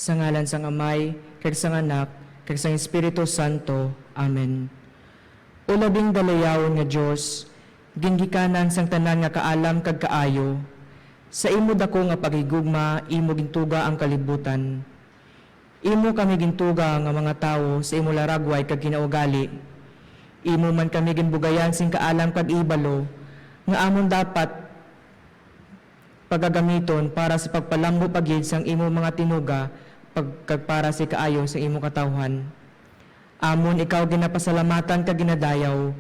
Sa ngalan sang Amay, kag sang Anak, kag sang Espiritu Santo. Amen. O labing dalayawon nga Dios, ginggikanan sang tanan nga kaalam kag kaayo, sa imo dako nga pagigugma, imo gintuga ang kalibutan. Imo kami gintuga nga mga tawo sa imo laragway kag kinaugali. Imo man kami ginbugayan sing kaalam kag ibalo, nga amon dapat pagagamiton para sa pagpalambo pagid sang imo mga tinuga, pagkagpara si kaayo sa imo katawhan. Amon ikaw ginapasalamatan kag ginadayaw,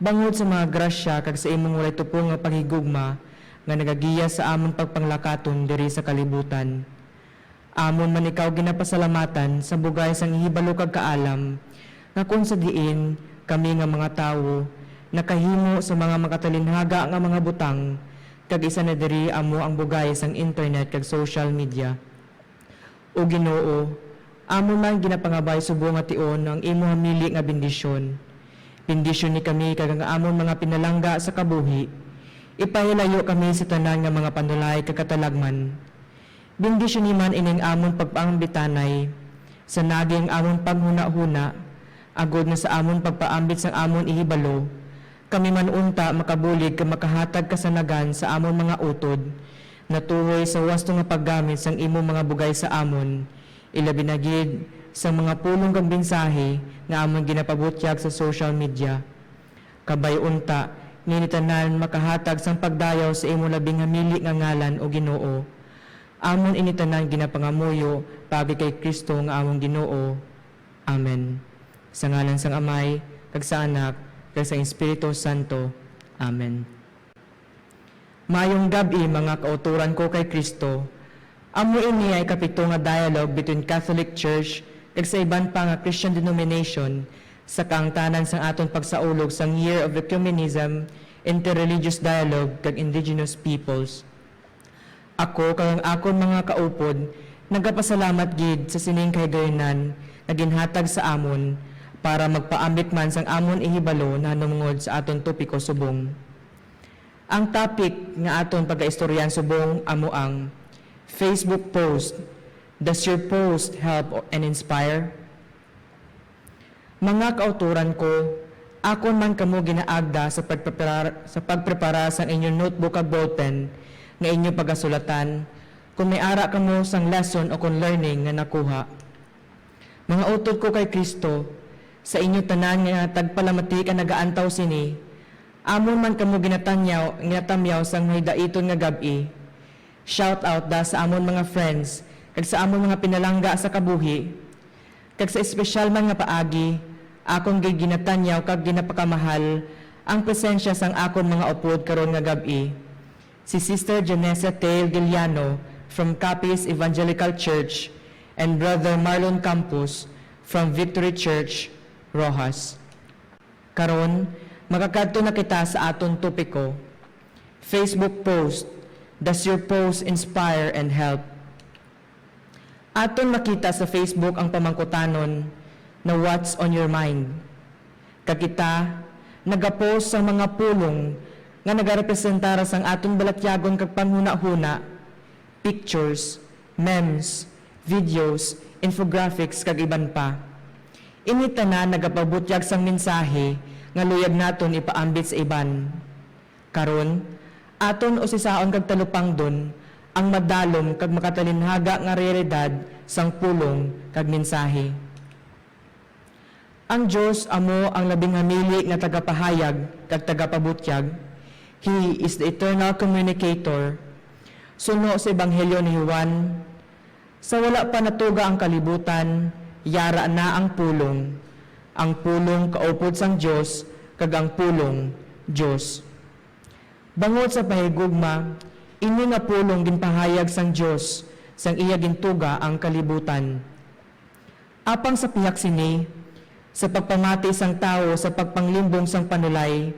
bangod sa mga grasya kag sa imong walay tupong nga paghigugma, nga nagagiya sa amon pagpanglakaton diri sa kalibutan. Amon man ikaw ginapasalamatan sa bugay sang ihibalo kag kaalam, nga kung sa diin kami nga mga tawo nakahimo sa mga makatalinhaga nga mga butang, kag isa na diri amo ang bugay sang internet kag social media. O Ginoo, amo man ginapangabay subo nga tion ang imo hamili nga bendisyon. Bendisyon ni kami kag ang amon mga pinalangga sa kabuhi. Ipahilayo kami sa tanan nga mga panulay kag katalagman. Bendisyon ni man ining amon pagpaambitanay sa naging amon paghuna-huna, agod na sa amon pagpaambit sang amon ihibalo. Kami man unta makabulig ka makahatag kasanagan sa amon mga utod, natuhoy sa wasto nga paggamit sang imo mga bugay sa amon, ilabi na gid sa mga pulong kang mensahe nga amon ginapabutyag sa social media. Kabay unta, ninitanan makahatag sang pagdayaw sa imo labing hamili nga ngalan o Ginoo. Amon initanan ginapangamuyo pabi kay Kristo nga among Ginoo. Amen. Sa ngalan sang Amay, kag sa Anak, kag sa Espiritu Santo. Amen. Mayong gabi mga kauturan ko kay Kristo. Amo ini ay kapito nga dialogue between Catholic Church kag sa iban pa nga Christian denomination sa kaangtanan sang aton pagsaulog sang Year of Ecumenism, Interreligious Dialogue kag Indigenous Peoples. Ako kag ang akon mga kaupod nagapasalamat gid sa sining kahigayunan na ginhatag sa amon para magpaambit man sang amon ihibalo na numungod sa aton topiko subong. Ang topic nga aton pagaistoryan subong amo ang Facebook post. Does your post help and inspire? Mga kauturan ko, akon man kamo ginaagda sa pagprepara sa inyong notebook ag ballpen nga inyong pagasulatan kung may ara kamo sang lesson o kung learning nga nakuha. Mga utod ko kay Kristo, sa inyo tanan nga tagpalamati ka nagaantaw sini, amon man kamo ginatamyaw sang maydaiton nga gabi. Shout out da sa amon mga friends, kag sa amon mga pinalangga sa kabuhi, kag sa espesyal man nga paagi, akong ginatanyaw kag ginapakamahal ang presensya sang akon mga upod karon nga gabi. Si Sister Janessa Tail Giliano from Capiz Evangelical Church and Brother Marlon Campos from Victory Church, Rojas. Karon, makakadto na kita sa aton topiko. Facebook post. Does your post inspire and help? Aton makita sa Facebook ang pamangkutanon na what's on your mind. Kakita, nagapost sa mga pulong nga nagarepresentara sang aton balatyagon kag panghuna-huna, pictures, memes, videos, infographics kag iban pa. Inita na nagapabutyag sang mensahe nga luyag naton ipaambit sa iban. Karon, aton usisaon kag talupangdon ang madalom kag makatalinhaga nga realidad sang pulong kag mensahe. Ang Dios amo ang labing hamili nga tagapahayag kag tagapabutyag. He is the eternal communicator. Suno sa Ebanghelyo ni Juan, sa wala pa natuga ang kalibutan, yara na ang pulong. Ang pulong kaupod sang Dios kag ang pulong Dios. Bangod sa pahigugma, ini nga pulong ginpahayag sang Dios sang iya gintuga ang kalibutan. Apang sa pihak sini, sa pagpamati sang tao sa pagpanglimbong sang panulay,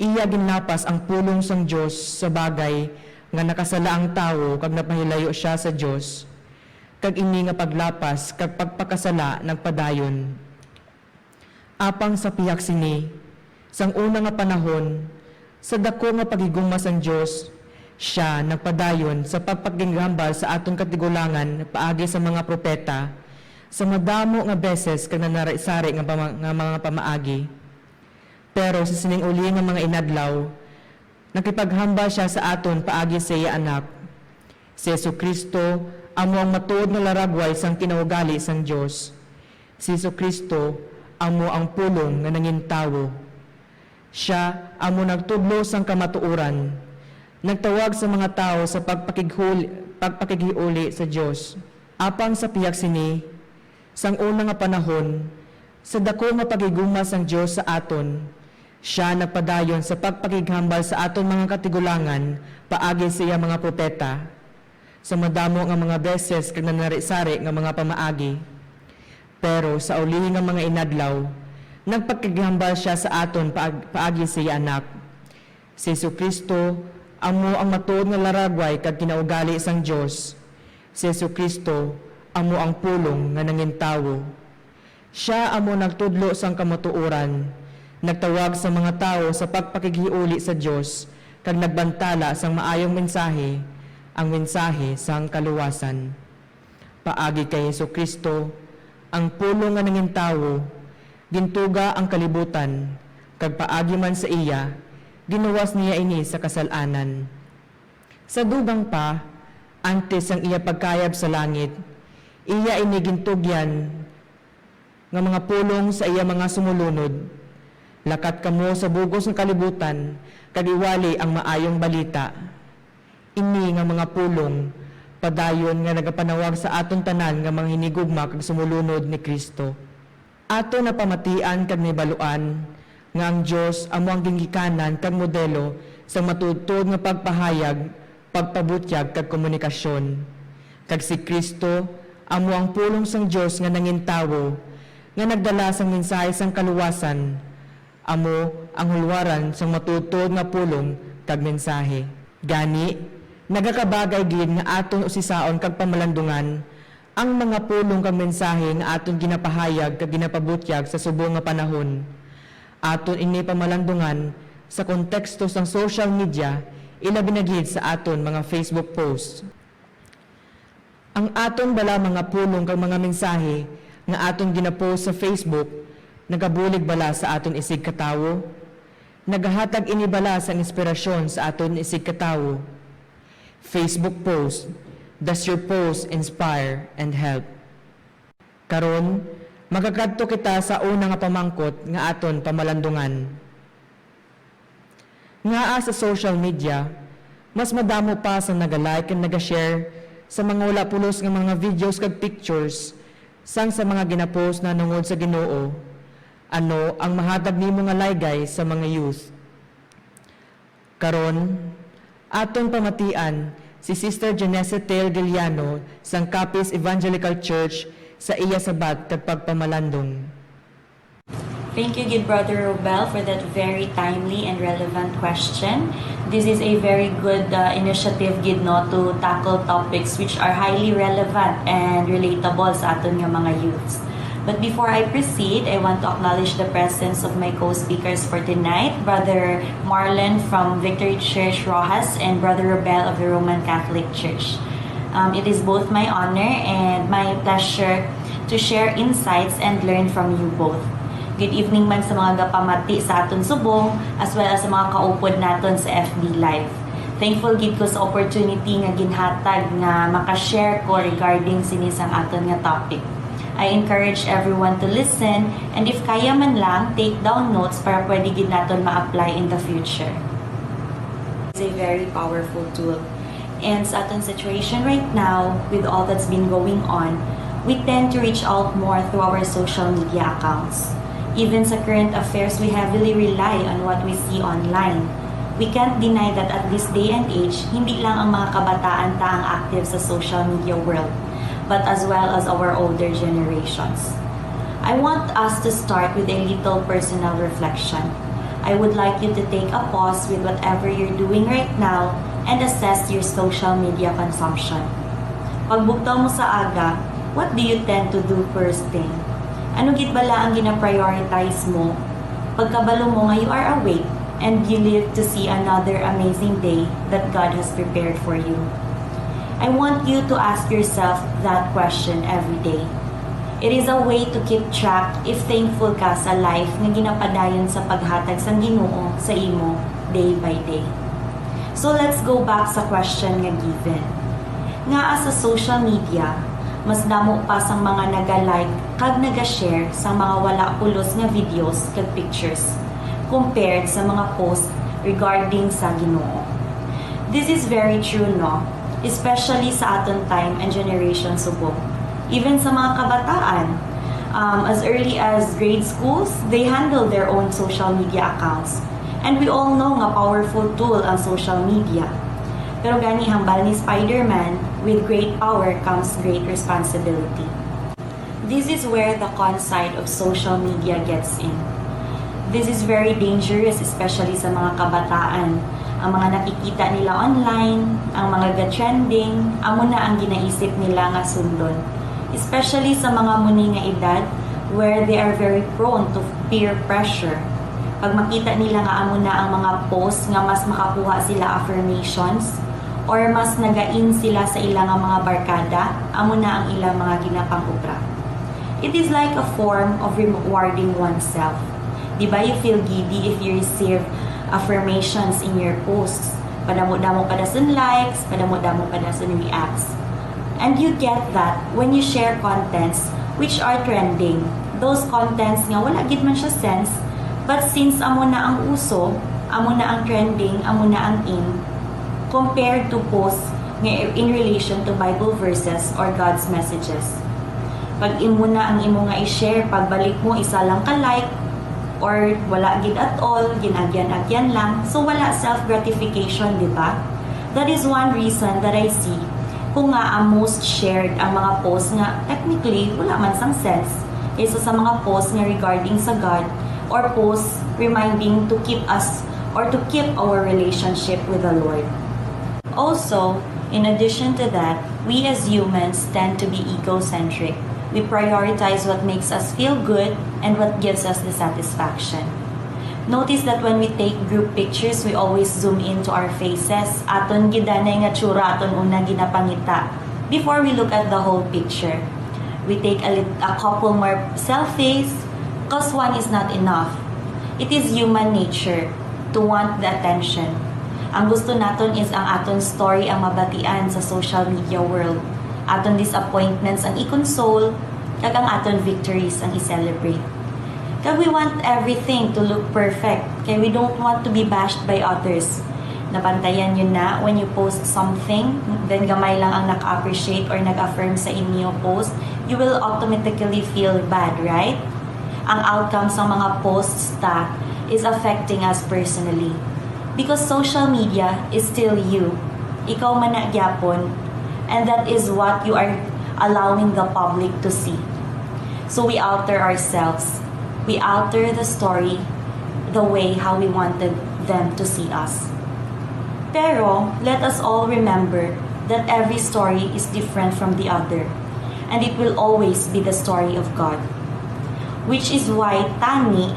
iya ginlapas ang pulong sang Dios sa bagay nga nakasala ang tao kag napahilayo siya sa Dios. Kag ini nga paglapas kag pagpakasala nagpadayon. Apang sa pihak sini, sang una nga panahon, sa dako nga pagigugma sang Dios, Siya nagpadayon sa pagpakinghambal sa aton katigulangan paagi sa mga propeta sa madamo nga beses kag nanari-sari nga mga pamaagi. Pero sa sining uli nga mga inadlaw, nakipaghambal siya sa aton paagi sa iya anak. Si Jesucristo amo ang matuod nga laragway sang kinaugali sang Dios. Si Jesucristo amo ang pulong nga nangintawo. Siya amo nagtudlo sang kamatuoran. Nagtawag sa mga tao sa pagpakighiuli sa Dios. Apang sa piyak sini, sang una nga panahon, sa dako nga pagiguma sang Dios sa aton, siya nagpadayon sa pagpakighambal sa aton mga katigulangan paagi sa iya mga propeta, sa madamo nga mga beses kag nanari-sari nga mga pamaagi. Pero sa uli nga mga inadlaw, nagpakighambal siya sa aton paagi sa iya anak. Si Jesucristo amo ang matuod nga laragway kag kinaugali sang Dios. Si Jesucristo amo ang pulong nga nangintawo. Siya amo nagtudlo sang kamatuoran, nagtawag sa mga tao sa pagpakighiuli sa Dios kag nagbantala sang maayong mensahe, ang mensahe sang kaluwasan. Paagi kay Jesucristo, ang pulong nga nangintawo, gintuga ang kalibutan, kag paagi man sa iya, ginuwas niya ini sa kasalanan. Sa dugang pa, antes ang iya pagkayab sa langit, iya ini gintugyan nga mga pulong sa iya mga sumulunod. Lakat kamo sa bugos ng kalibutan, kag iwali ang maayong balita. Ini nga mga pulong, padayon nga nagapanawag sa aton tanan nga mga hinigugma kag sumulunod ni Kristo. Ato na pamatian kag nibaluan, nga ang Diyos amo ang gingikanan kag modelo sa matudtod nga pagpahayag, pagpabutyag kag komunikasyon. Kag si Kristo amo ang pulong sang Diyos nga nangintawo, nga nagdala sang mensahe sang kaluwasan, amo ang hulwaran sang matudtod nga pulong kag mensahe. Gani, nagakabagay gid nga aton usisaon kag pamalandungan ang mga pulong kag mensahe nga aton ginapahayag kag ginapabutyag sa subong nga panahon. Aton ini pamalandungan sa konteksto sang social media, ilabi na gid sa aton mga Facebook posts. Ang aton bala mga pulong kag mga mensahe nga aton ginapost sa Facebook, nagabulig bala sa aton isig katawo? Nagahatag ini bala sang inspirasyon sa aton isig katawo? Facebook post, does your post inspire and help? Karon, magakadto kita sa una nga pamangkot nga aton pamalandungan. Ngaa sa social media, mas madamo pa sa nagalike and nagashare sa mga wala pulos nga mga videos kag pictures sang sa mga ginapost na nungod sa Ginoo. Ano ang mahatag nimo nga laygay sa mga youth? Karon, aton pamatian si Sister Janessa Tail Giliano sang Capiz Evangelical Church sa iya sabat kag pagpamalandong. Thank you, good Brother Robel, for that very timely and relevant question. This is a very good initiative, gid, no, to tackle topics which are highly relevant and relatable sa aton nga mga youths. But before I proceed, I want to acknowledge the presence of my co-speakers for tonight, Brother Marlon from Victory Church Rojas and Brother Robel of the Roman Catholic Church. It is both my honor and my pleasure to share insights and learn from you both. Good evening man sa mga gapamati sa aton subong as well as sa mga kaupod naton sa FB Live. Thankful gid ko sa opportunity nga ginhatag nga makashare ko regarding sinisang aton nga topic. I encourage everyone to listen and if kaya man lang, take down notes para pwede gid naton ma-apply in the future. It's a very powerful tool. And sa aton situation right now, with all that's been going on, we tend to reach out more through our social media accounts. Even sa current affairs, we heavily rely on what we see online. We can't deny that at this day and age, hindi lang ang mga kabataan taang active sa social media world, but as well as our older generations. I want us to start with a little personal reflection. I would like you to take a pause with whatever you're doing right now and assess your social media consumption. Pagbuktaw mo sa aga, what do you tend to do first thing? Ano gid bala ang gina-prioritize mo? Pagkabalo mo nga you are awake and you live to see another amazing day that God has prepared for you. I want you to ask yourself that question every day. It is a way to keep track if thankful ka sa life nga ginapadayon sa paghatag sa Ginoo sa imo day by day. So let's go back sa question nga given. Nga sa social media, mas damo pa sang mga naga-like kag naga-share sa mga wala pulos nga videos kag pictures compared sa mga post regarding sa Ginoo. This is very true, no? Especially sa aton time and generation subok. Even sa mga kabataan, as early as grade schools, they handle their own social media accounts. And we all know nga powerful tool ang social media. Pero gani hambal ni Spider-Man, with great power comes great responsibility. This is where the con side of social media gets in. This is very dangerous, especially sa mga kabataan. Ang mga nakikita nila online, ang mga ga-trending, amo na ang ginaisip nila nga sundon. Especially sa mga muni nga edad, where they are very prone to peer pressure. Pag makita nila nga amo na ang mga post nga mas makakuha sila affirmations, or mas nagain sila sa ilang mga barkada, amo na ang ilang mga ginapang-ubra. It is like a form of rewarding oneself. Diba you feel giddy if you receive affirmations in your posts? Padamo-damo kada sa likes, padamo-damo kada sa reacts. And you get that when you share contents which are trending. Those contents nga wala gid man siya sense, but since amo na ang uso, amo na ang trending, amo na ang in, compared to posts in relation to Bible verses or God's messages. Pag imo na ang imo nga i-share, pagbalik mo isa lang ka like, or wala gid at all, ginagyan-agyan lang, so wala self-gratification, di ba? That is one reason that I see kung nga ang most shared ang mga posts nga technically wala man sang sense kaysa sa mga posts nga regarding sa God or posts reminding to keep us or to keep our relationship with the Lord. Also, in addition to that, we as humans tend to be egocentric. We prioritize what makes us feel good and what gives us the satisfaction. Notice that when we take group pictures, we always zoom into our faces. Aton gidanay nga tsura, aton una ginapangita. Before we look at the whole picture, we take a couple more selfies because one is not enough. It is human nature to want the attention. Ang gusto naton is ang aton story ang mabatian sa social media world. Aton disappointments ang i-console, kag ang aton victories ang i-celebrate. Kag we want everything to look perfect, kaya we don't want to be bashed by others. Nabantayan yun na when you post something, then gamay lang ang nag-appreciate or nag-affirm sa inyo post, you will automatically feel bad, right? Ang outcome sa mga posts ta is affecting us personally. Because social media is still you. Ikaw man na gyapon, and that is what you are allowing the public to see. So we alter ourselves. We alter the story the way how we wanted them to see us. Pero, let us all remember that every story is different from the other, and it will always be the story of God. Which is why, Tani,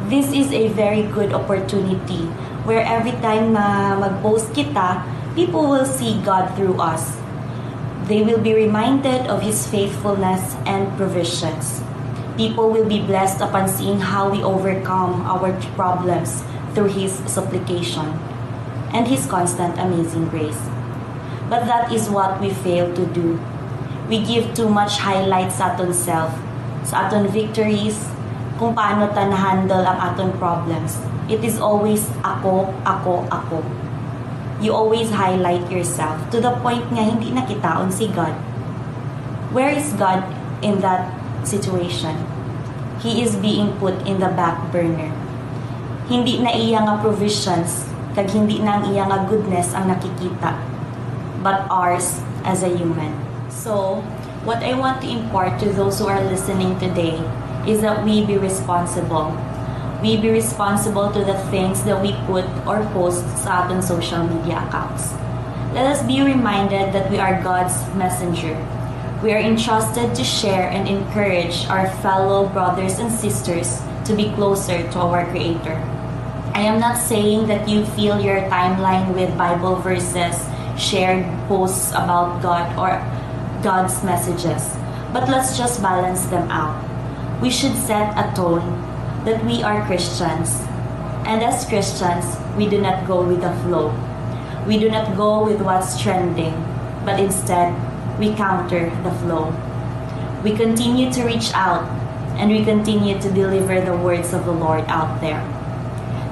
this is a very good opportunity where every time na mag-post kita, people will see God through us. They will be reminded of His faithfulness and provisions. People will be blessed upon seeing how we overcome our problems through His supplication and His constant amazing grace. But that is what we fail to do. We give too much highlight sa aton self, sa aton victories, kung paano ta na-handle ang aton problems. It is always ako, ako, ako. You always highlight yourself to the point nga hindi nakitaon si God. Where is God in that situation? He is being put in the back burner. Hindi na iya nga provisions, kag hindi na ang iya nga goodness ang nakikita, but ours as a human. So, what I want to impart to those who are listening today is that we be responsible. We be responsible to the things that we put or post sa ating social media accounts. Let us be reminded that we are God's messenger. We are entrusted to share and encourage our fellow brothers and sisters to be closer to our Creator. I am not saying that you fill your timeline with Bible verses, shared posts about God, or God's messages. But let's just balance them out. We should set a tone that we are Christians. And as Christians, we do not go with the flow. We do not go with what's trending, but instead, we counter the flow. We continue to reach out, and we continue to deliver the words of the Lord out there.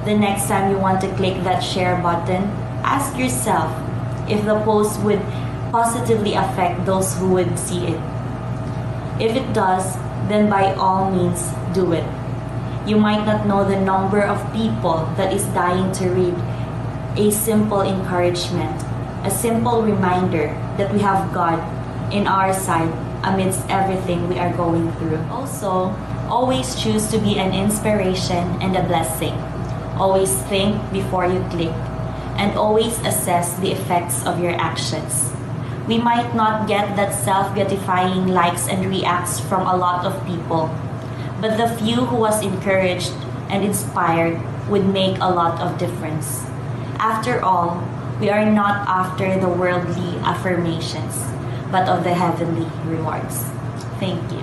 The next time you want to click that share button, ask yourself if the post would positively affect those who would see it. If it does, then by all means, do it. You might not know the number of people that is dying to read a simple encouragement, a simple reminder that we have God in our side amidst everything we are going through. Also, always choose to be an inspiration and a blessing. Always think before you click, and always assess the effects of your actions. We might not get that self-gratifying likes and reacts from a lot of people, but the few who was encouraged and inspired would make a lot of difference. After all, we are not after the worldly affirmations, but of the heavenly rewards. Thank you.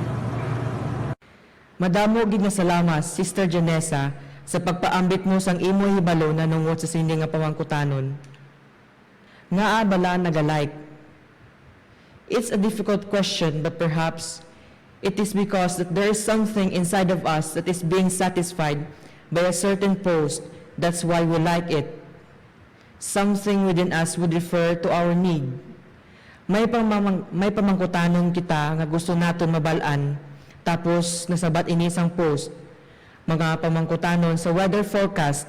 Madamo gid nga salamat, Sister Janessa, sa pagpaambit mo sang imo hibalo na nungod sa sindi nga pamangkutanon. Nga bala nagalike. It's a difficult question, but perhaps it is because that there is something inside of us that is being satisfied by a certain post. That's why we like it. Something within us would refer to our need. May pamangkutanon kita nga gusto naton mabalaan, tapos nasabat ini sang post. Mga pamangkutanon sa weather forecast,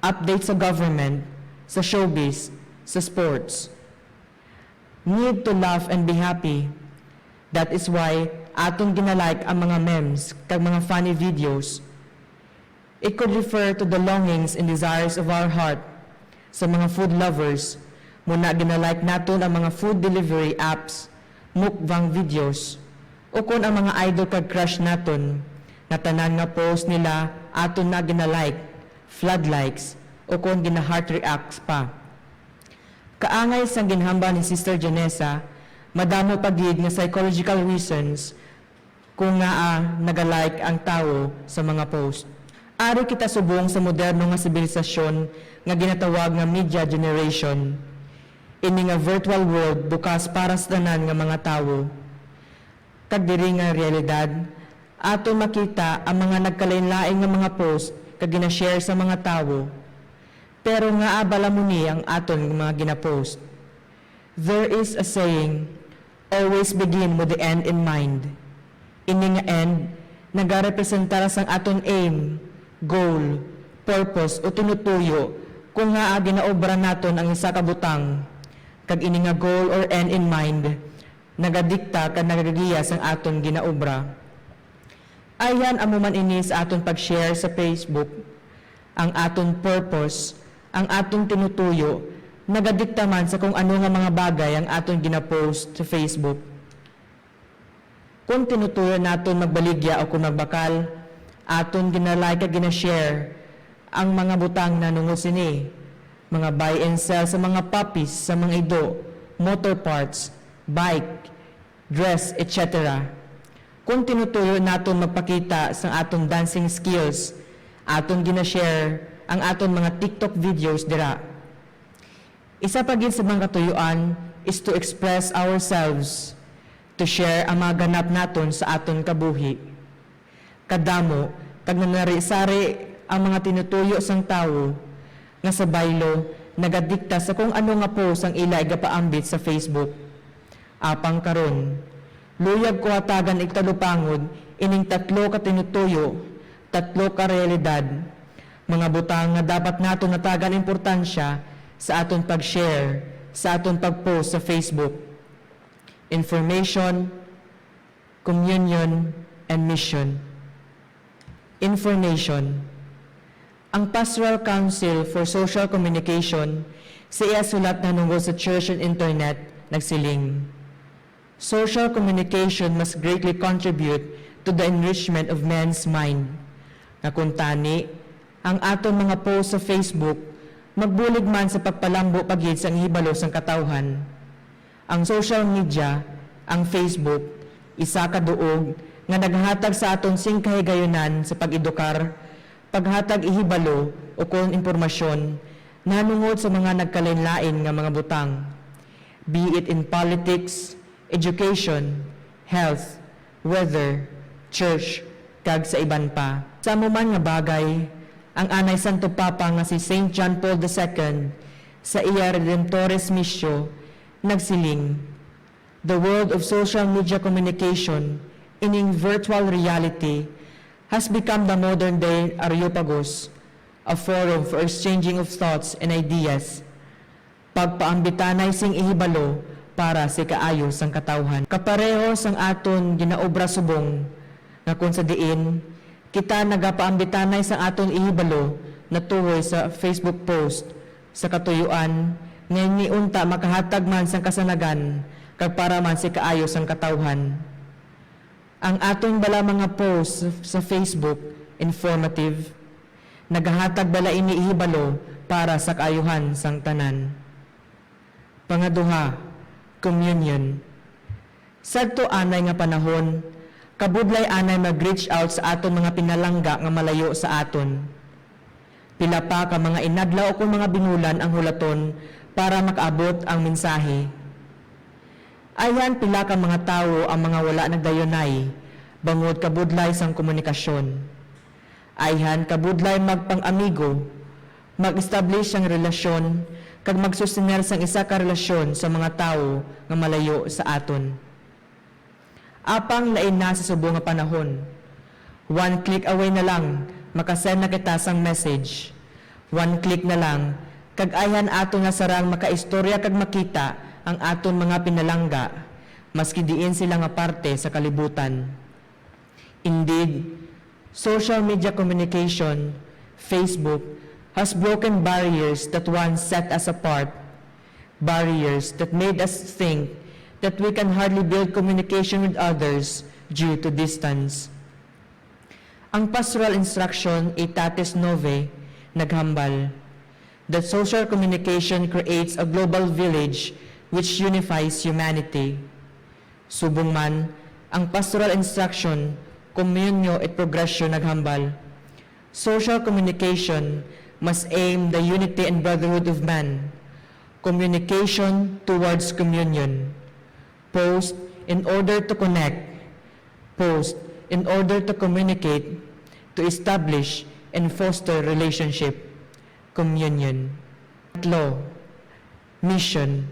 updates sa government, sa showbiz, sa sports. Need to laugh and be happy. That is why aton ginalike ang mga memes kag mga funny videos. It could refer to the longings and desires of our heart. Sa mga food lovers, muna ginalike naton ang mga food delivery apps, mukbang videos, o kung ang mga idol kag crush naton, na tanan nga post nila aton na ginalike, flood likes, o kung gina-heart reacts pa. Kaangay sang ginhamba ni Sister Janessa, madamo pagid nga psychological reasons kung nga nagalike ang tao sa mga post. Ari kita subong sa moderno nga sibilisasyon nga ginatawag nga media generation. Ini nga virtual world bukas para sa tanan nga mga tao. Kag diri nga realidad, ato makita ang mga nagkalain-lain nga mga post kag gina-share sa mga tao. Pero nga abala mo ni ang aton mga gina-post. There is a saying, always begin with the end in mind. Ini nga end, nagarepresentara sang aton aim, goal, purpose o tinutuyo kung nga ginaobra naton ang isa ka butang. Kag ini nga goal or end in mind, nagadikta kag nagagiya sang aton ginaobra. Ayan amo man ini sa aton pag-share sa Facebook, ang aton purpose, ang aton tinutuyo, nagadikta man sa kung ano nga mga bagay ang aton gina-post sa Facebook. Kung tinutuyo naton magbaligya o kung magbakal, aton ginalike kag gina-share ang mga butang na nungod sini, mga buy and sell sa mga puppies, sa mga ido, motor parts, bike, dress, etc. Kung tinutuyo naton magpakita sa aton dancing skills, aton gina-share ang aton mga TikTok videos dira. Isa pa gid sa mga katuyuan is to express ourselves, to share ang mga ganap naton sa aton kabuhi. Kadamo, kag nanari-sari ang mga tinutuyo sang tawo nga sa baylo nagadikta sa kung ano nga post ang ila igapaambit sa Facebook. Apang karon, luyag ko hatagan igtalupangod ining tatlo ka tinutuyo, tatlo ka realidad, mga butang nga dapat nato natagan importansya sa aton pag-share, sa aton pag-post sa Facebook. Information, communion, and mission. Information. Ang Pastoral Council for Social Communication sa iya sulat na nunggo sa Church and Internet nagsiling. Social communication must greatly contribute to the enrichment of men's mind. Nga kung tani, Ang aton mga post sa Facebook magbulig man sa pagpalambo pagid sa hibalo sang katawhan. Ang social media, ang Facebook, isa ka duog nga naghatag sa aton sing kahigayunan sa pag-edukar, paghatag ihibalo o kon impormasyon nanungod sa mga nagkalain-lain nga mga butang, be it in politics, education, health, weather, church, kag sa iban pa. Sa amuman nga bagay, ang anay Santo Papa nga si Saint John Paul II sa iya Redemptoris Missio nagsiling, the world of social media communication in virtual reality has become the modern-day Areopagus, a forum for exchanging of thoughts and ideas, pagpaambitanay sing ihibalo para sa kaayo sang katawhan. Kapareho sang aton ginaobra subong, nga kung sa diin, kita nagapaambitanay sang aton ihibalo na tuhoy sa Facebook post, sa katuyuan, nga niunta makahatag man sang kasanagan, kag para man sa kaayo sang katawhan. Ang atong bala mga post sa Facebook, informative, nagahatag bala ini ihibalo para sa kaayuhan sang tanan. Pangaduha, communion. Sadto anay nga panahon, kabudlay anay mag-reach out sa aton mga pinalangga nga malayo sa aton. Pila pa ka mga inadlaw o kung mga binulan ang hulaton para makaabot ang mensahe. Ayan pila ka mga tawo ang mga wala nagdayonay, bangod kabudlay sang komunikasyon. Ayhan kabudlay magpang-amigo, mag-establish ang relasyon, kag magsustener sang isa ka relasyon sa mga tawo nga malayo sa aton. Apang lain na sa subong nga panahon. One click away na lang, makasend na kita sang message. One click na lang, kag ayhan ato nga sarang makaistorya kag makita ang aton mga pinalangga, maski diin sila nga parte sa kalibutan. Indeed, social media communication, Facebook, has broken barriers that once set us apart, barriers that made us think that we can hardly build communication with others due to distance. Ang pastoral instruction Aetatis Novae naghambal that social communication creates a global village which unifies humanity. Subong man, ang pastoral instruction Communio et Progressio naghambal, social communication must aim the unity and brotherhood of man, communication towards communion, post in order to connect, post in order to communicate, to establish and foster relationship, communion. Tatlo, mission.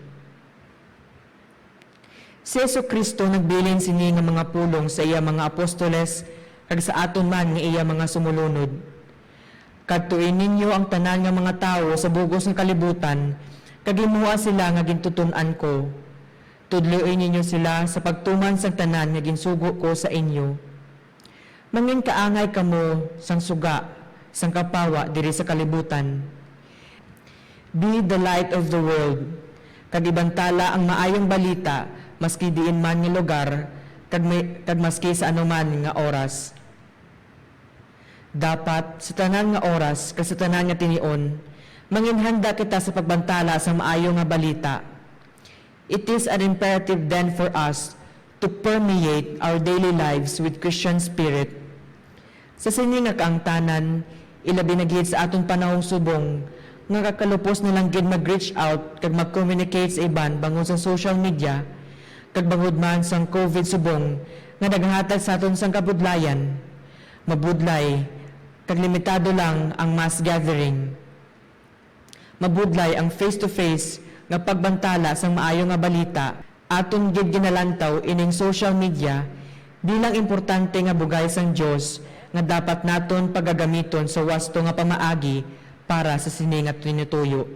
Si Jesucristo nagbilin sini nga mga pulong sa iya mga apostoles kag sa aton man nga iya mga sumulunod. Kadtuin ninyo ang tanan nga mga tawo sa bugos ng kalibutan, kag himuha sila nga gintuton-an ko. Tudloy ninyo sila sa pagtuman sa tanan nga ginsugo ko sa inyo. Mangin kaangay kamo sang suga, sang kapawa diri sa kalibutan. Be the light of the world. Kag ibantala ang maayong balita maski diin man nga lugar, kag maski sa anuman nga oras. Dapat sa tanan nga oras, kag sa tanan nga tinion, manginhanda kita sa pagbantala sa maayo nga balita. It is an imperative then for us to permeate our daily lives with Christian spirit. Sa sini nga kaangtanan, ilabi na gid sa aton panahong subong, nga kakalupos na lang gid mag-reach out kag mag-communicate sa iban bangon sa social media, kag bangod man sang COVID subong nga naghatag sa aton sang kabudlayan, mabudlay kag limitado lang ang mass gathering. Mabudlay ang face-to-face nga pagbantala sang maayo nga balita, aton gid ginalantaw ining social media bilang importante nga bugay sang Dios nga dapat naton pagagamiton sa wasto nga pamaagi para sa sini nga tinutuyo.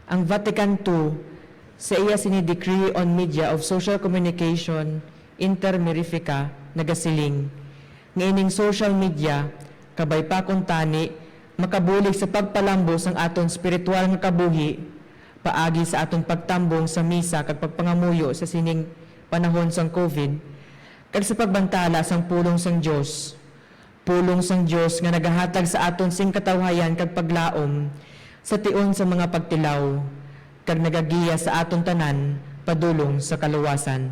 Ang Vatican II sa iya sini-decree on media of social communication inter mirifica nagasiling nga ining social media kabay pa kun tani makabulig sa pagpalambo sang aton spiritual nga kabuhi paagi sa aton pagtambong sa misa kag pagpangamuyo sa sining panahon sang COVID kag sa pagbantala sang pulong sang Dios, pulong sang Dios nga nagahatag sa aton sing katawhayan kag paglaom sa tion sa mga pagtilaw kag nagagiya sa aton tanan padulong sa kaluwasan.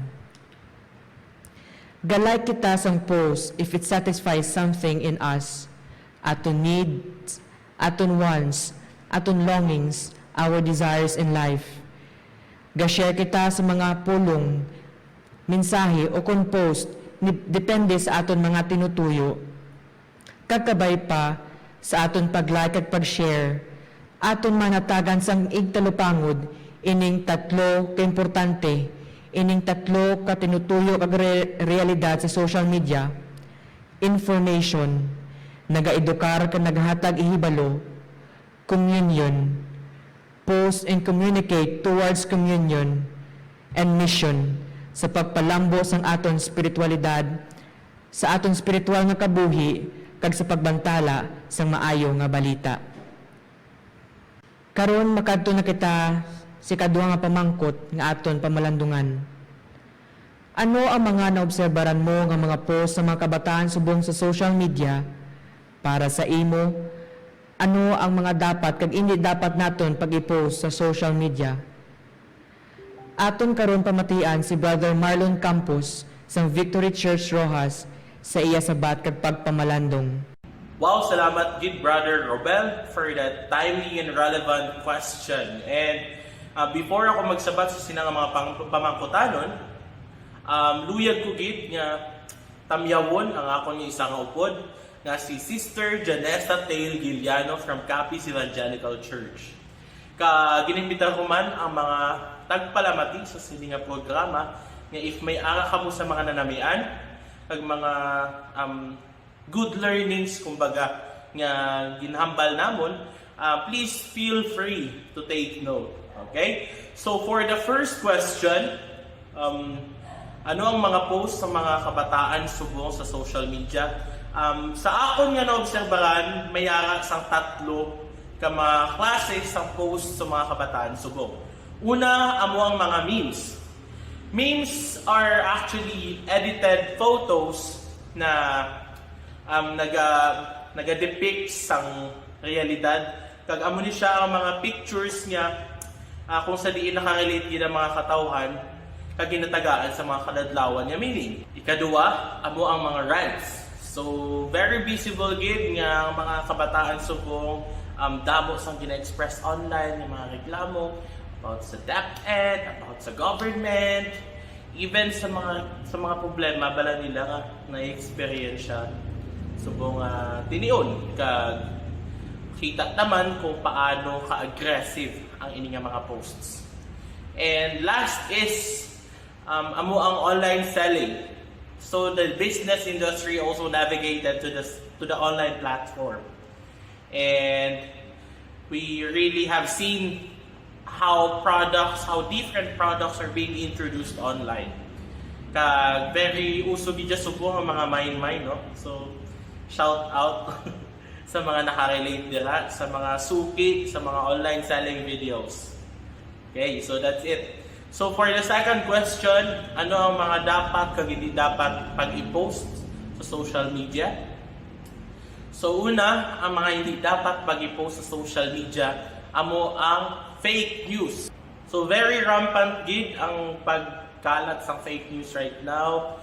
Galay kita sang post if it satisfies something in us, aton needs, aton wants, aton longings, our desires in life. Ga-share kita sa mga pulong, mensahe o post depende sa aton mga tinutuyo. Kakabay pa sa aton pag-like at pag-share, aton manatagan sang igtalupangod ining tatlo kaimportante, ining tatlo ka tinutuyo kag realidad sa social media: information, nagaedukar ka naghatag ihibalo; communion, post and communicate towards communion; and mission, sa pagpalambo sang aton spiritualidad, sa aton spiritual nga kabuhi kag sa pagbantala sang maayo nga balita. Karon makadto na kita sa ikaduha nga pamangkot nga aton pamalandungan. Ano ang mga naobserbaran mo nga mga post sa mga kabataan subong sa social media? Para sa imo, ano ang mga dapat kag hindi dapat naton pag-i-post sa social media? Aton karon pamatian si Brother Marlon Campos sa Victory Church Rojas sa iya sabat kag pagpamalandong. Wow, salamat gid Brother Robel for that timely and relevant question. And before ako magsabat sa sinang mga pamangkutanon, luyag ko gid nga tamyawon ang akong isang upod nga si Sister Janessa Tail Giliano from Capiz Evangelical Church. Ginimbitan ko man ang mga tagpalamati sa sini nga programa nga if may ara ka mo sa mga nanamian kag mga good learnings kumbaga nga ginhambal namon, please feel free to take note. Okay? So for the first question, ano ang mga post sa mga kabataan subong sa social media? Sa akon nga naobserbahan, may ara sang tatlo ka mga klase sang post sa mga kabataan subong. Una, amo ang mga memes. Memes are actually edited photos na naga-depict sang realidad. Kag amo ni siya ang mga pictures niya kung sa diin nakarelate gid ang mga katawhan kag ginatagaan sa mga kadadlawan niya meaning. Ikaduha, amo ang mga rants. So very visible gid nga ang mga kabataan subong damo sang gina-express online ng mga reklamo about sa DepEd, about sa government, even sa mga problema bala nila nga na-experience siya subong tinion kag kita naman kung paano ka-aggressive ang ini nga mga posts. And last is amo ang online selling. So the business industry also navigated to the online platform. And we really have seen how different products are being introduced online. Kag very uso gid subong ang mga mine, no? So shout out sa mga nakarelate dira sa mga suki sa mga online selling videos. Okay, so that's it. So for the second question, ano ang mga dapat kag hindi dapat pag-i-post sa social media? So una, ang mga hindi dapat pag-i-post sa social media amo ang fake news. So very rampant gid ang pagkalat sa fake news right now.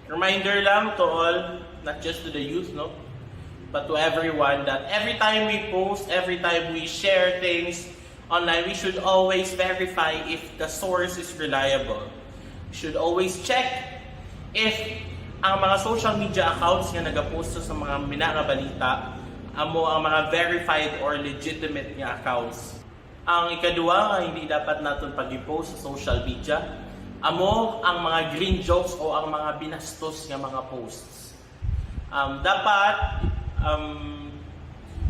Reminder lang to all, not just to the youth, no, but to everyone that every time we post, every time we share things online, we should always verify if the source is reliable. We should always check if ang mga social media accounts nga nagapost sa mga minanga balita amo ang mga verified or legitimate nga accounts. Ang ikaduha nga hindi dapat naton pag-i-post sa social media amo ang mga green jokes o ang mga binastos nga mga posts. Dapat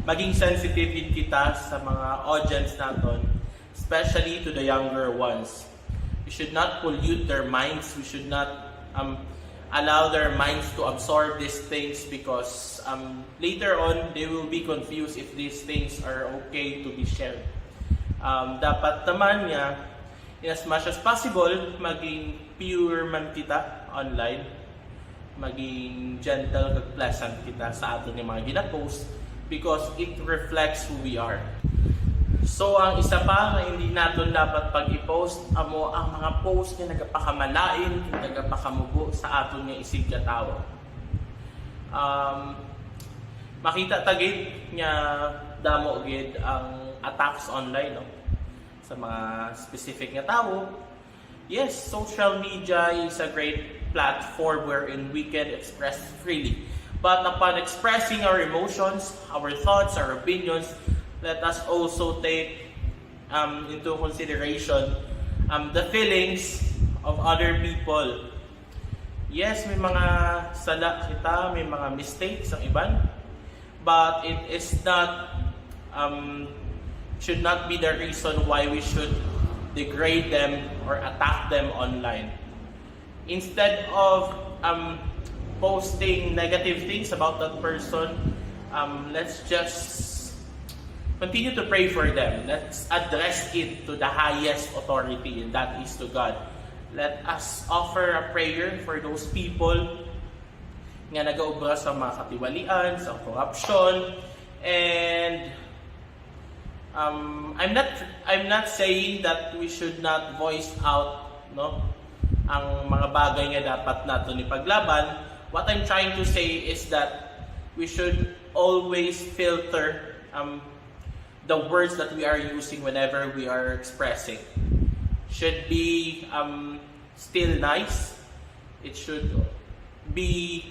maging sensitive kita sa mga audience naton, especially to the younger ones. We should not pollute their minds. We should not allow their minds to absorb these things because later on they will be confused if these things are okay to be shared. Dapat naman nga, in as much as possible, maging pure man kita online. maging gentle kag pleasant kita sa aton yung mga gina-post because it reflects who we are. So ang isa pa na hindi natin dapat pag-i-post amo ang mga post nga nagapakamalain, nagapakamugo sa aton nga isig ka tawo. Makita tagid nga damo gid ang attacks online, no? Sa mga specific nga tawo. Yes, social media is a great platform wherein we can express freely. But upon expressing our emotions, our thoughts, our opinions, let us also take into consideration the feelings of other people. Yes, may mga sala kita, may mga mistakes ang iban, but it is not should not be the reason why we should degrade them or attack them online. Instead of posting negative things about that person, let's just continue to pray for them. Let's address it to the highest authority, and that is to God. Let us offer a prayer for those people nga nagaubra sa mga katiwalian, sa corruption, and I'm not saying that we should not voice out, no, ang mga bagay nga dapat nato ni paglaban. What I'm trying to say is that we should always filter the words that we are using whenever we are expressing. Should be still nice. It should be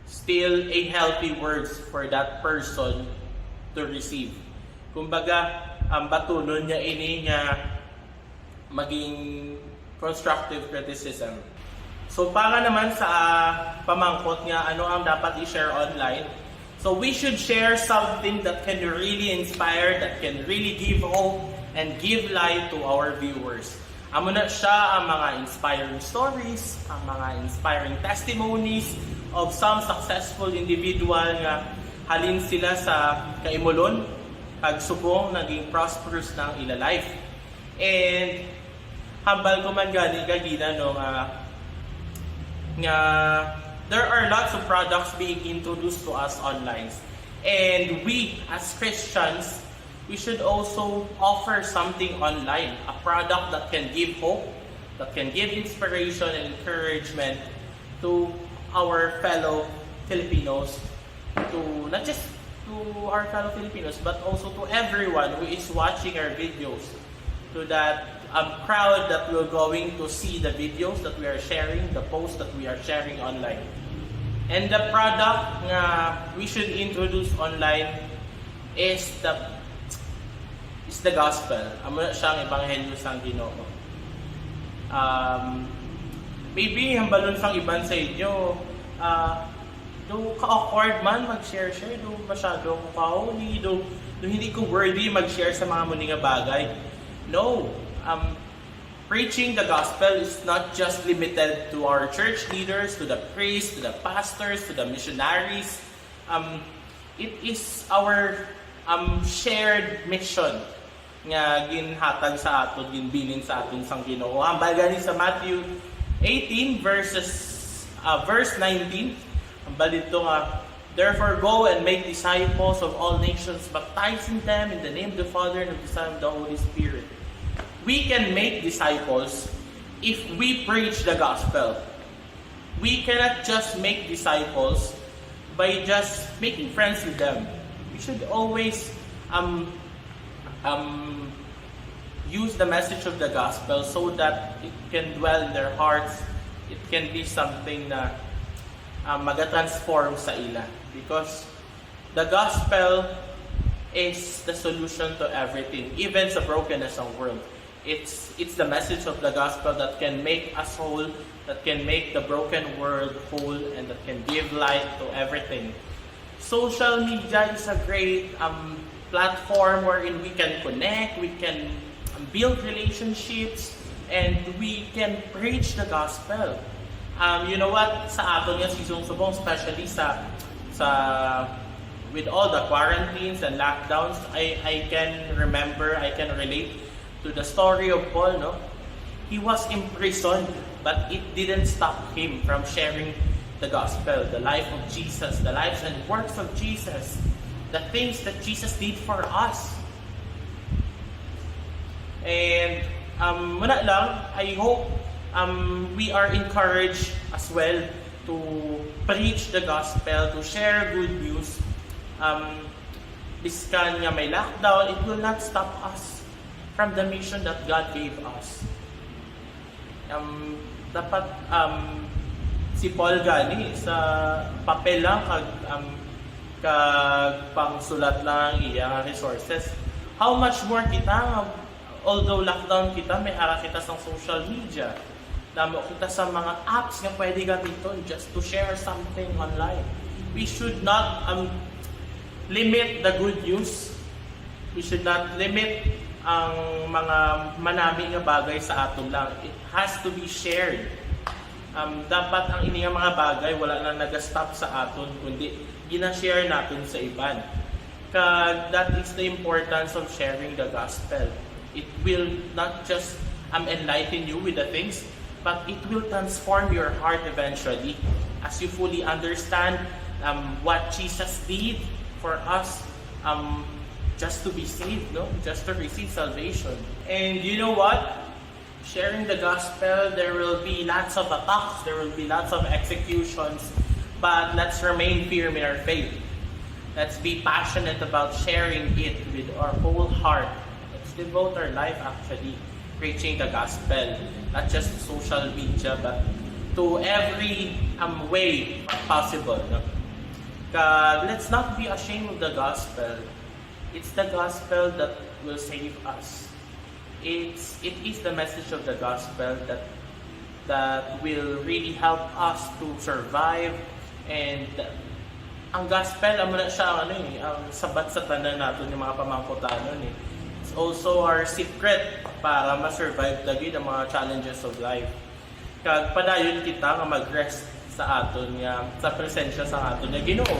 still a healthy words for that person to receive. Kumbaga, batunon niya ini nga maging constructive criticism. So para naman sa pamangkot nga ano ang dapat i-share online. So we should share something that can really inspire, that can really give hope and give light to our viewers. Amo na siya ang mga inspiring stories, ang mga inspiring testimonies of some successful individual nga halin sila sa kaimulon, pagsubong naging prosperous ng ila life. And hambal ko man gani kagina no nga there are lots of products being introduced to us online. And we as Christians, we should also offer something online, a product that can give hope, that can give inspiration and encouragement to our fellow Filipinos, to not just to our fellow Filipinos, but also to everyone who is watching our videos, to that crowd that will going to see the videos that we are sharing, the posts that we are sharing online. And the product nga we should introduce online is the gospel. Amo na siyang ebanghelyo sang Ginoo. Maybe hambalon sang iban sa inyo, do ka-awkward man mag-share, do masyado ko ka-holy, do hindi ko worthy mag-share sa mga muni nga bagay. No. Preaching the gospel is not just limited to our church leaders, to the priests, to the pastors, to the missionaries. It is our shared mission nga ginhatag sa aton, ginbilin sa aton sang Ginoo. Hambal gani sa Matthew 18 verse 19. Hambal dito nga, therefore go and make disciples of all nations, baptizing them in the name of the Father and of the Son and of the Holy Spirit. We can make disciples if we preach the gospel. We cannot just make disciples by just making friends with them. We should always use the message of the gospel so that it can dwell in their hearts. It can be something na magatransform sa ila. Because the gospel is the solution to everything, even sa brokenness ng world. It's the message of the gospel that can make us whole, that can make the broken world whole, and that can give light to everything. Social media is a great platform wherein we can connect, we can build relationships, and we can preach the gospel. You know what? Sa aton nga season subong, especially sa with all the quarantines and lockdowns, I can remember, I can relate to the story of Paul, no? He was imprisoned but it didn't stop him from sharing the gospel, the life of Jesus, the lives and works of Jesus, the things that Jesus did for us. And muna lang, I hope we are encouraged as well to preach the gospel, to share good news. Biskan nga may lockdown, it will not stop us from the mission that God gave us. Dapat si Paul gani sa papel lang kag pangsulat lang iya resources. How much more kita, although lockdown kita, may ara kita sa social media. Damo kita sa mga apps nga pwede gamiton just to share something online. We should not limit the good news. We should not limit ang mga manami nga bagay sa aton lang. It has to be shared. Dapat ang ini nga mga bagay wala na nag-stop sa aton, kundi gina-share natin sa iban. That is the importance of sharing the gospel. It will not just enlighten you with the things, but it will transform your heart eventually as you fully understand what Jesus did for us, just to be saved, no? Just to receive salvation. And you know what? Sharing the gospel, there will be lots of attacks, there will be lots of executions, but let's remain firm in our faith. Let's be passionate about sharing it with our whole heart. Let's devote our life actually preaching the gospel, not just social media, but to every way possible. No? Let's not be ashamed of the gospel. It's the gospel that will save us. It is the message of the gospel that will really help us to survive. And ang gospel, amo na siya ang sabat sa tanan natin yung mga pamangkutanon eh. It's also our secret para ma-survive dagid ang mga challenges of life. Kag padayon kita nga mag-rest sa aton nga sa presensya sa aton nga Ginoo.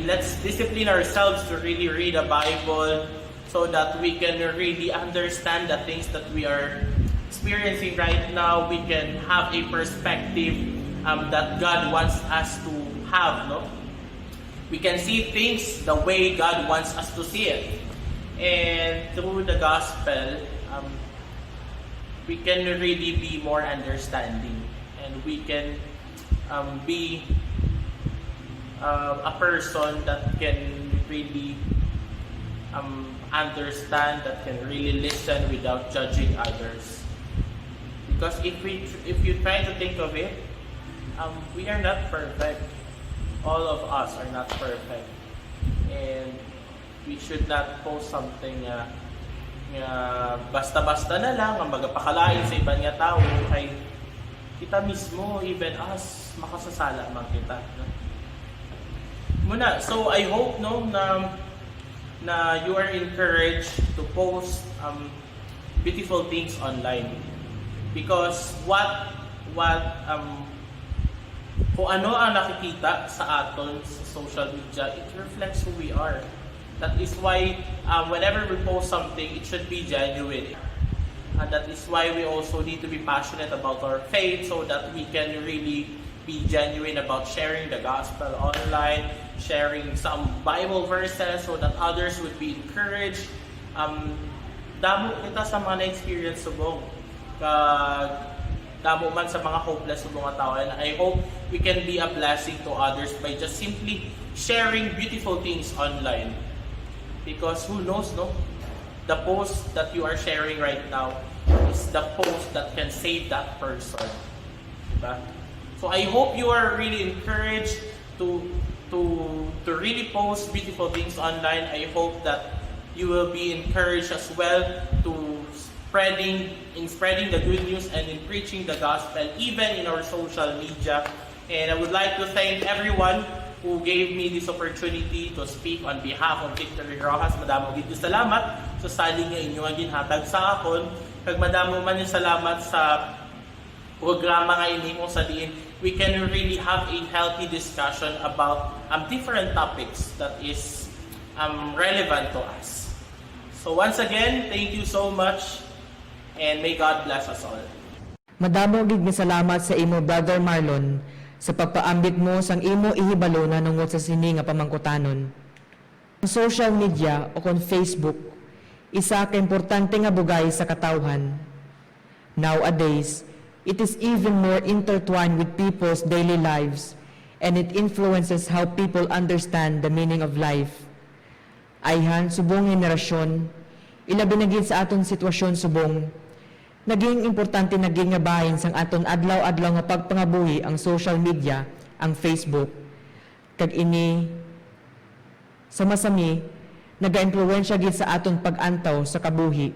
Let's discipline ourselves to really read the Bible, so that we can really understand the things that we are experiencing right now. We can have a perspective that God wants us to have, no? We can see things the way God wants us to see it. And through the gospel, we can really be more understanding, and we can be a person that can really understand, that can really listen without judging others. Because if you try to think of it, we are not perfect. All of us are not perfect, and we should not post something basta-basta na lang ang magapakalain sa ibang nga tao, kay kita mismo, even us, makasasala man kita. No? Muna, so I hope na you are encouraged to post beautiful things online, because kung ano ang nakikita sa aton sa social media, it reflects who we are. That is why whenever we post something, it should be genuine. And that is why we also need to be passionate about our faith, so that we can really be genuine about sharing the gospel online, sharing some Bible verses so that others would be encouraged. Damo kita sa mga na-experience subong. Damo man sa mga hopeless sa mga tao. And I hope we can be a blessing to others by just simply sharing beautiful things online. Because who knows, no? The post that you are sharing right now is the post that can save that person. Diba? So I hope you are really encouraged to really post beautiful things online. I hope that you will be encouraged as well to spreading the good news and in preaching the gospel, even in our social media. And I would like to thank everyone who gave me this opportunity to speak on behalf of Victory Rojas. Madamo gid salamat sa saling nga inyo nga ginhatag sa akon. Kag madamo man yung salamat sa programa nga ini mo sa diin. We can really have a healthy discussion about different topics that is relevant to us. So once again, thank you so much, and may God bless us all. Madamo gid nga salamat sa imo Brother Marlon sa pagpaambit mo sang imo ihibalo na nungod sa sini nga pamangkutanon. Ang social media o kon Facebook isa ka importante nga bugay sa katawhan. Nowadays, it is even more intertwined with people's daily lives and it influences how people understand the meaning of life. Ayhan subong henerasyon, ilabi na gid sa aton sitwasyon subong, naging importante naging nga bahin sang aton adlaw-adlaw nga pagpangabuhi ang social media, ang Facebook. Kag ini sa masami, naga-impluwensya gid sa aton pag-antaw sa kabuhi.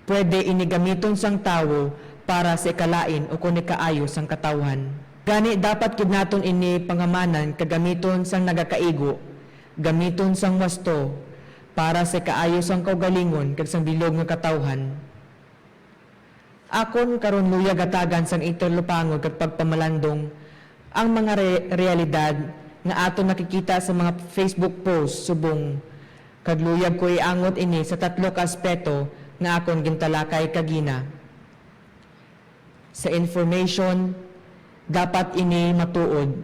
Pwede ini gamiton sang tawo para sa ikalain o kung ikaayo sang katawhan. Gani dapat gid naton ini pangamanan kagamiton sang nagakaigo, gamiton sang wasto para sa kaayo sang kaugalingon kag sang bilog nga katawhan. Akon karon luya gatagan sang interlupangod kag pagpamalandong ang mga realidad nga aton nakikita sa mga Facebook posts subong kag luyag ko iangot ini sa tatlo ka aspeto nga akon gintalakay kagina. Sa information, dapat ini matuod.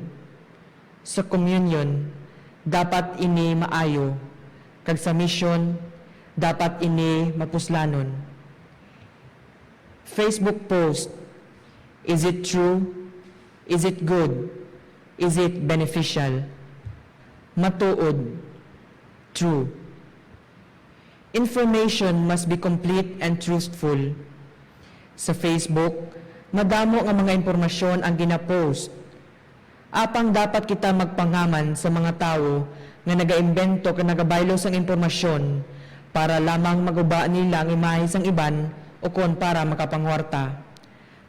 Sa communion, dapat ini maayo. Kag sa mission, dapat ini mapuslanon. Facebook post, is it true? Is it good? Is it beneficial? Matuod, true. Information must be complete and truthful. Sa Facebook, madamo nga mga impormasyon ang ginapost. Apang dapat kita magpangaman sa mga tao nga nagaimbento ka nagabaylo sang impormasyon para lamang maguba nila ang imahe sang iban o kon para makapangwarta.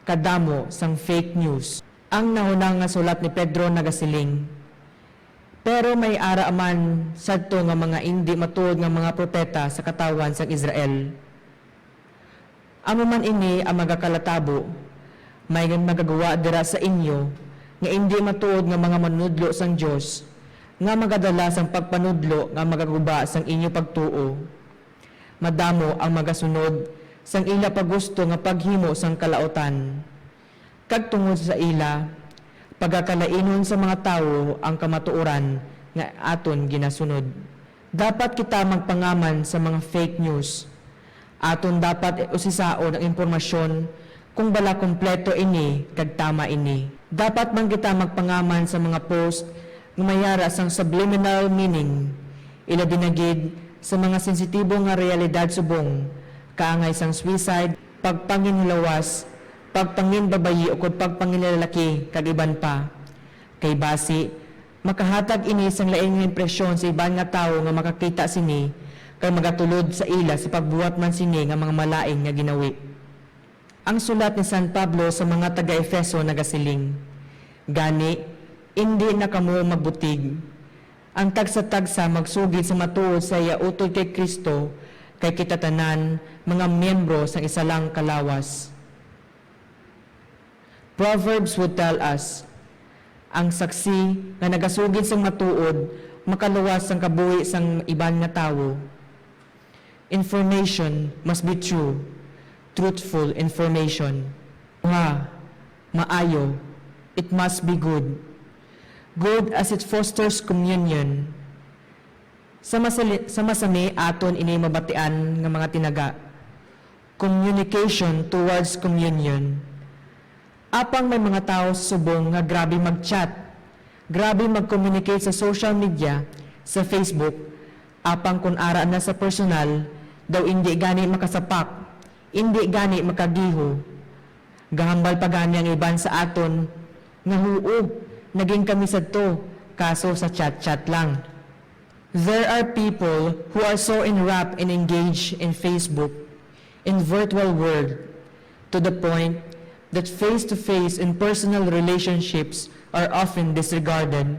Kadamo sang fake news. Ang nahunang nga sulat ni Pedro nagasiling. Pero may ara man sadto nga mga hindi matuod nga mga propeta sa katawan sang Israel. Amo man ini ang magakalatabo, may magagawa dira sa inyo nga hindi matuod nga mga manudlo sang Dios nga magadala sang pagpanudlo nga magaguba sang inyo pagtuo. Madamo ang magasunod sang ila paggusto nga paghimo sang kalautan. Kag tungod sa ila, pagkakalainon sa mga tawo ang kamatuoran nga aton ginasunod. Dapat kita magpangaman sa mga fake news. Aton dapat usisaon ang impormasyon kung bala kompleto ini kag tama ini. Dapat man kita magpangaman sa mga post nga mayara sang subliminal meaning. Ilabi na gid sa mga sensitibo nga realidad subong, kaangay sang suicide, pagpanginlawas, pagpanginbabayi o kung pagpanginlalaki kag iban pa. Kay basi, makahatag ini sang laing nga impresyon sa iban nga tawo nga makakita sini kag magatulod sa ila sa pagbuhat man sini nga mga malaing nga ginawi. Ang sulat ni San Pablo sa mga taga-Efeso nagasiling, gani, hindi na kamo magbutig. Ang tagsa-tagsa magsugid sa matuod sa iya utol kay Kristo kay kita tanan mga miyembro sa isa lang kalawas. Proverbs would tell us, ang saksi nga nagasugid sang matuod makaluwas sang kabuhi sang iban nga tawo. Information must be true, truthful information. Maayo, it must be good. Good as it fosters communion. Sa masami aton ini mabatian nga mga tinaga. Communication towards communion. Apang may mga tao sa subong nga grabe mag-chat, grabe mag-communicate sa social media, sa Facebook, apang kung ara na sa personal, daw hindi gani makasapak, hindi gani makagiho. Gahambal pa gani ang iban sa aton, nga huo, naging kami sa to, kaso sa chat-chat lang. There are people who are so enwrapped and engaged in Facebook, in virtual world, to the point that face-to-face and personal relationships are often disregarded.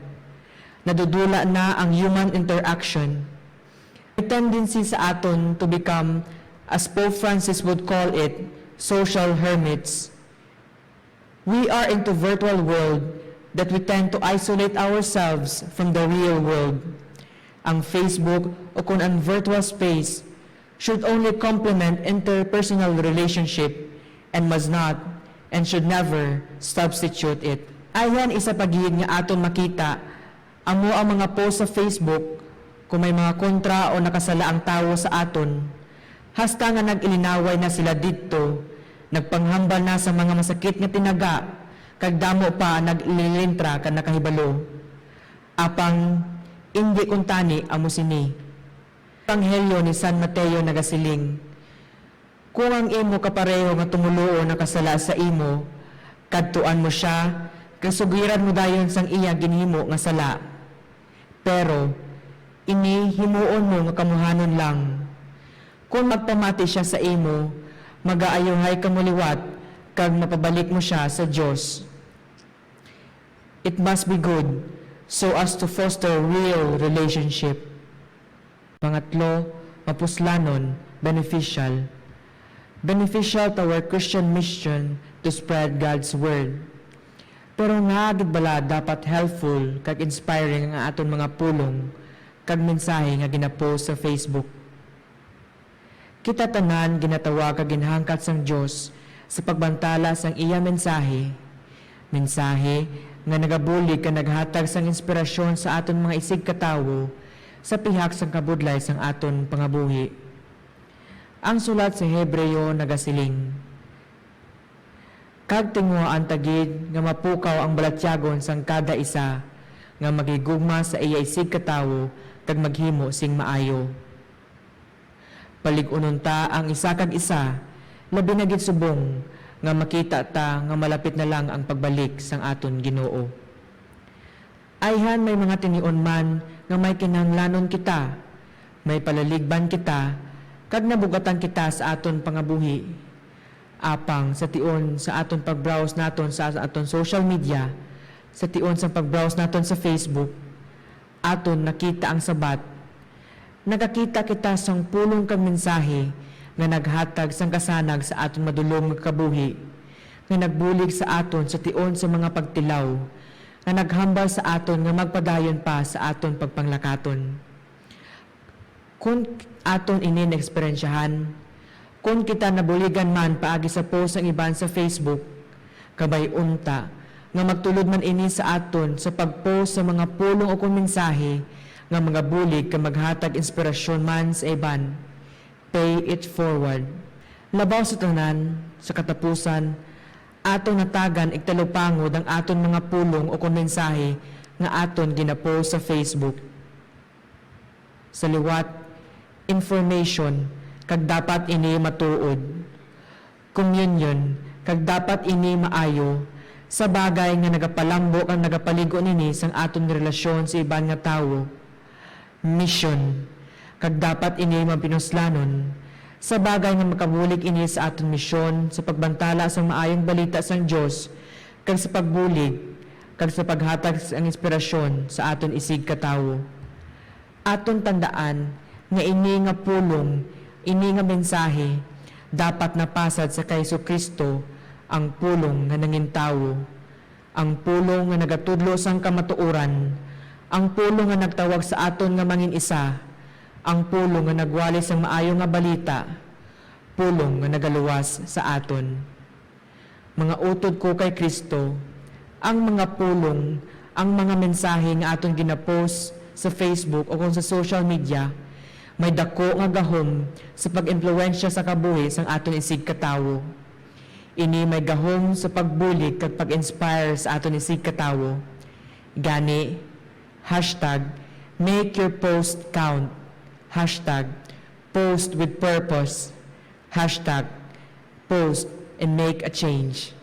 Nadudula na ang human interaction. May tendency sa aton to become, as Pope Francis would call it, social hermits. We are into virtual world that we tend to isolate ourselves from the real world. Ang Facebook o kung ang virtual space should only complement interpersonal relationship and must not and should never substitute it. Ayan isa pagihid nga aton makita amo ang mga post sa Facebook kung may mga kontra o nakasala ang tawo sa aton. Hasta nga nag-ilinaway na sila didto, nagpanghambal na sa mga masakit nga tinaga, kag damo pa naglilintra ka nakahibalo. Apang hindi kuntani amo sini. Panghelyo ni San Mateo nagasiling, kung ang imo kapareho nga tumuluo nakasala sa imo, kadtuan mo siya, kasugiran mo dayon sang iya ginhimo nga sala. Pero ini himuon mo nga kamuhanon lang. Kung magpamati siya sa imo, mag-aayuhay ka muliwat, kag mapabalik mo siya sa Dios. It must be good, so as to foster real relationship. Pangatlo, mapuslanon, beneficial. Beneficial to our Christian mission to spread God's Word. Pero nga gid bala dapat helpful kag inspiring ang aton mga pulong kag mensahe nga ginapost sa Facebook. Kita tanan ginatawag kag ginhangkat sang Dios sa pagbantala sang iya mensahe. Mensahe nga nagabulig ka naghatag sang inspirasyon sa aton mga isig katawo sa pihak sang kabudlay sang aton pangabuhi. Ang sulat sa Hebreo nagasiling, kag tinguhaan tagid nga mapukaw ang balatyagon sang kada isa nga magigugma sa iya isig katawo kag maghimo sing maayo. Palig-unon ta ang isa kag isa, labi na gid subong nga makita ta nga malapit na lang ang pagbalik sang aton Ginoo. Ayhan may mga tinion man nga may kinahanglanon kita, may palaligban kita, kag nabugatan kita sa aton pangabuhi. Apang sa tion sa aton pag-browse naton sa aton social media, sa tion sa pag-browse naton sa Facebook, aton nakita ang sabat. Nakakita kita sang pulong kag mensahe nga naghatag sang kasanag sa aton madulong nga kabuhi, nga nagbulig sa aton sa tion sa mga pagtilaw, nga naghambal sa aton nga magpadayon pa sa aton pagpanglakaton. Kung aton ini na-eksperyensyahan, kung kita nabuligan man paagi sa post ang iban sa Facebook, kabay unta nga magtulod man ini sa aton sa pagpost sa mga pulong o kung mensahe nga mga bulig ka maghatag inspirasyon man sa iban. Pay it forward. Labaw sa tanan, sa katapusan, aton natagan igtalupangod ang aton mga pulong o kung mensahe nga aton ginapost sa Facebook. Sa liwat, information, kag dapat ini matuod. Communion, kag dapat ini maayo, sa bagay nga nagapalambok ang nagapaligo nini sang aton relasyon sa iban nga tawo. Mission, kag dapat ini mapinuslanon, sa bagay nga makabulig ini sa aton misyon sa pagbantala sang maayong balita sang Dios, kag sa pagbulig, kag sa paghatag ang inspirasyon sa aton isig katawo. Aton tandaan nga ini nga pulong, ini nga mensahe, dapat napasad sa kay Kristo ang pulong nga nangintawo, ang pulong nga nagatudlo sang kamatuoran, ang pulong nga nagtawag sa aton nga mangin isa, ang pulong nga nagwali sang maayo nga balita, pulong nga nagaluwas sa aton. Mga utod ko kay Kristo, ang mga pulong, ang mga mensahe nga aton ginapost sa Facebook o kung sa social media, may dako nga gahom sa pag-impluwensya sa kabuhi sang aton isig katawo. Ini may gahom sa pagbulig kag pag-inspire sa aton isig katawo. Gani, #make your post count, #post with purpose, #post and make a change.